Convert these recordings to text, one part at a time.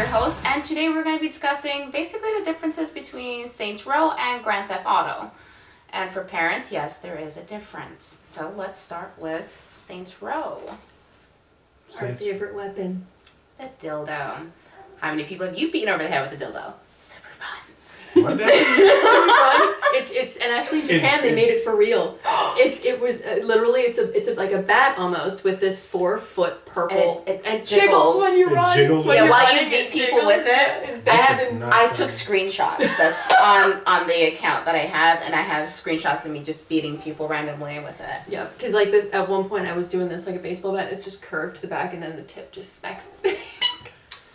your host, and today we're going to be discussing basically the differences between Saints Row and Grand Theft Auto. And for parents, yes, there is a difference. So let's start with Saints Row. Our favorite weapon. The dildo. How many people have you beaten over the head with the dildo? Super fun. What? Really fun. It's and actually in Japan they made it for real. It was literally it's like a bat almost with this 4-foot purple it jiggles when you run. Yeah, while you beat people with it. I took screenshots. That's on the account that I have, and I have screenshots of me just beating people randomly with it. Yeah, because like at one point I was doing this like a baseball bat. It's just curved to the back, and then the tip just smacks.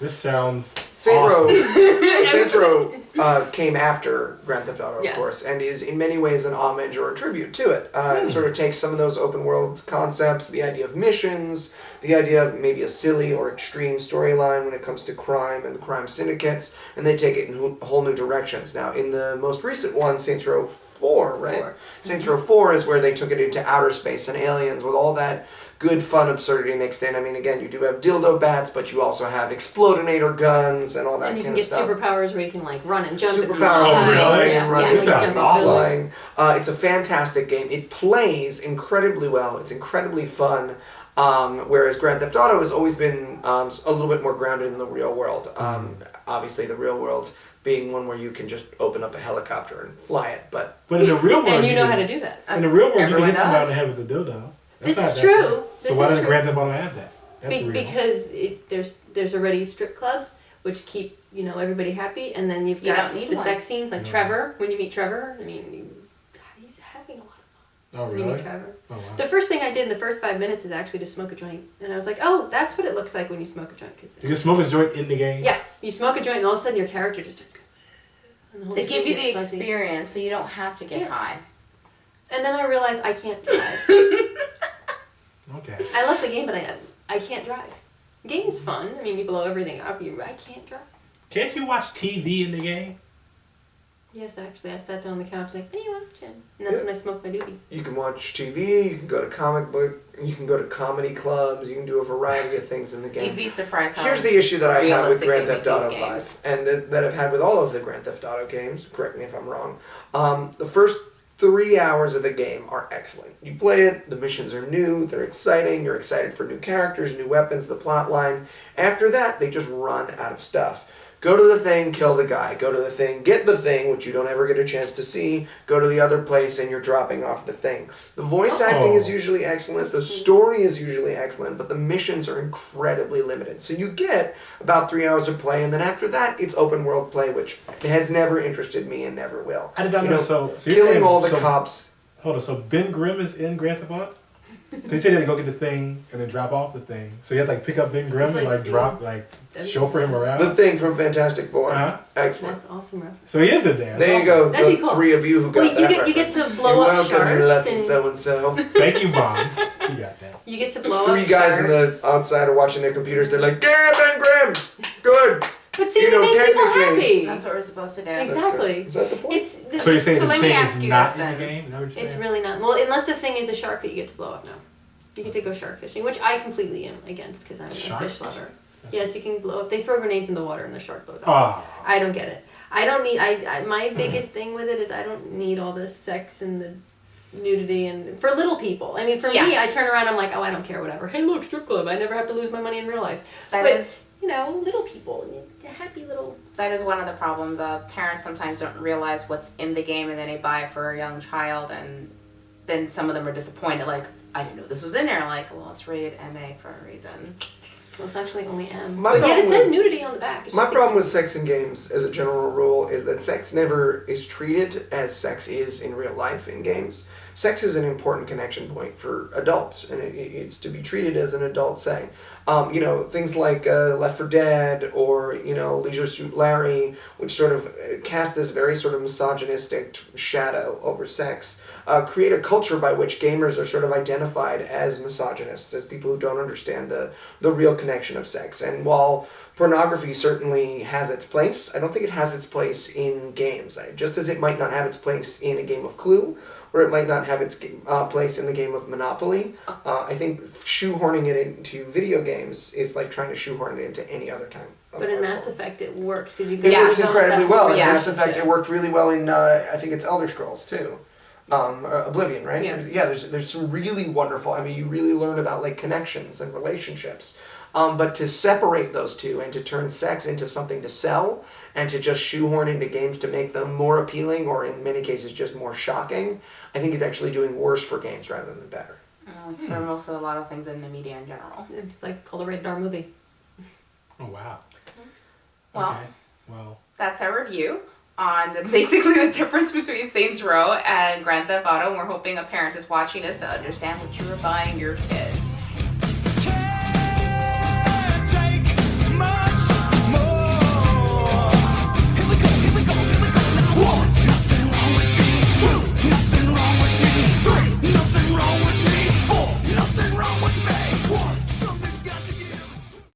This sounds Saints Row. awesome. Saints Row came after Grand Theft Auto, of Yes. course, and is in many ways an homage or a tribute to it. It sort of takes some of those open world concepts, the idea of missions, the idea of maybe a silly or extreme storyline when it comes to crime and crime syndicates, and they take it in whole new directions. Now, in the most recent one, Saints Row 4, right? 4. Saints Row 4 is where they took it into outer space and aliens with all that good fun absurdity mixed in. I mean, again, you do have dildo bats, but you also have explodinator guns and all that And you kind can of get stuff. superpowers where you can like run and jump. Superpowers. Oh, really? Yeah, Run. yeah, This like sounds jump up awesome. buildings. Flying. It's a fantastic game. It plays incredibly well. It's incredibly fun. Whereas Grand Theft Auto has always been a little bit more grounded in the real world. Obviously, the real world being one where you can just open up a helicopter and fly it. But But in the real world, And you know how to do that. In the real world, you can Everyone hit somebody on does. the head with a dildo. That's This not is that true. bad. This So why is doesn't true. Grand Theft Auto have that? That's real. Because there's already strip clubs which keep everybody happy, and then you've You got don't need the one. sex scenes like No. Trevor. When you meet Trevor, I mean, he's having a lot of Oh fun when you really? meet Trevor. Oh wow. The first thing I did in the first 5 minutes is actually to smoke a joint, and I was like, oh, that's what it looks like when you smoke a joint. Cause You can smoke a joint in the game. yes, you smoke a joint, and all of a sudden your character just starts going. And the whole They give screen you the gets fuzzy. experience, so you don't have to get Yeah. high. And then I realized I can't drive. Okay. I love the game, but I can't drive. The game's fun. I mean, you blow everything up. I can't drive. Can't you watch TV in the game? Yes, actually, I sat down on the couch like, what are you watching? And that's Yeah. when I smoked my doobie. you can watch TV, you can go to comic book, you can go to comedy clubs, you can do a variety of things in the game. You'd be surprised how Here's the issue that I have with realistic Grand they Theft make Auto these 5, games. and that I've had with all of the Grand Theft Auto games, correct me if I'm wrong. The first 3 hours of the game are excellent. You play it, the missions are new, they're exciting, you're excited for new characters, new weapons, the plot line. After that, they just run out of stuff. Go to the thing, kill the guy. Go to the thing, get the thing, which you don't ever get a chance to see. Go to the other place and you're dropping off the thing. The voice acting is usually excellent, the story is usually excellent, but the missions are incredibly limited. So you get about 3 hours of play, and then after that, it's open world play, which has never interested me and never will. I did not You know. know, So you're Killing saying, all the so, cops. Hold on. So Ben Grimm is in Grand Theft Auto. They said they go get the thing and then drop off the thing. So you have to like pick up Ben Grimm It's and like like drop like That'd be chauffeur him around. The thing from Fantastic Four. Uh-huh. Excellent. That's awesome reference. So he is in there. There you go, That'd be the cool. three of you who got Well, you that get reference. to blow You're up welcome, sharks you lucky and- so-and-so. Thank you, Mom. She got that. You get to blow Three up guys sharks. outside are watching their computers. They're like, "Yeah, Ben Grimm, good." But see, You know, they make people technically- happy. That's what we're supposed to do. Exactly. That's right. Is that the point? It's So you're saying So the let me thing ask is you not this in the then. game? Is that what you're it's saying? really not. Well, unless the thing is a shark that you get to blow up. No, you get to go shark fishing, which I completely am against because I'm Shark a fish fishing? lover. Yes, you can blow up. They throw grenades in the water and the shark blows up. Oh. I don't get it. I don't need. My biggest thing with it is I don't need all this sex and the nudity and for little people. I mean, for Yeah. me, I turn around. I'm like, oh, I don't care, whatever. Hey, look, strip club. I never have to lose my money in real life. That But, is little people, happy little. that is one of the problems. Parents sometimes don't realize what's in the game, and then they buy it for a young child, and then some of them are disappointed. Like, I didn't know this was in there. Like, well, it's rated MA for a reason. Well, it's actually only M. My But yet it problem says with- nudity on the back. It's My just problem with sex in games, as a general rule, is that sex never is treated as sex is in real life in games. Sex is an important connection point for adults, and it's to be treated as an adult thing. Things like Left 4 Dead or, Leisure Suit Larry, which sort of cast this very sort of misogynistic shadow over sex, create a culture by which gamers are sort of identified as misogynists, as people who don't understand the real connection of sex. And while pornography certainly has its place, I don't think it has its place in games. Just as it might not have its place in a game of Clue, or it might not have its place in the game of Monopoly. I think shoehorning it into video games is like trying to shoehorn it into any other time. But in Mass Effect, it works because you It can Yeah. works build incredibly that well. In Yeah. Mass Effect, it worked really well in, I think it's Elder Scrolls too. Oblivion, right? Yeah. There's some really wonderful, I mean, you really learn about like connections and relationships. But to separate those two and to turn sex into something to sell and to just shoehorn into games to make them more appealing or in many cases just more shocking, I think it's actually doing worse for games rather than better. It's for most of a lot of things in the media in general. It's like called a rated R movie. Oh wow. Well, Okay. Well. that's our review on basically the difference between Saints Row and Grand Theft Auto. And we're hoping a parent is watching this to understand what you were buying your kid.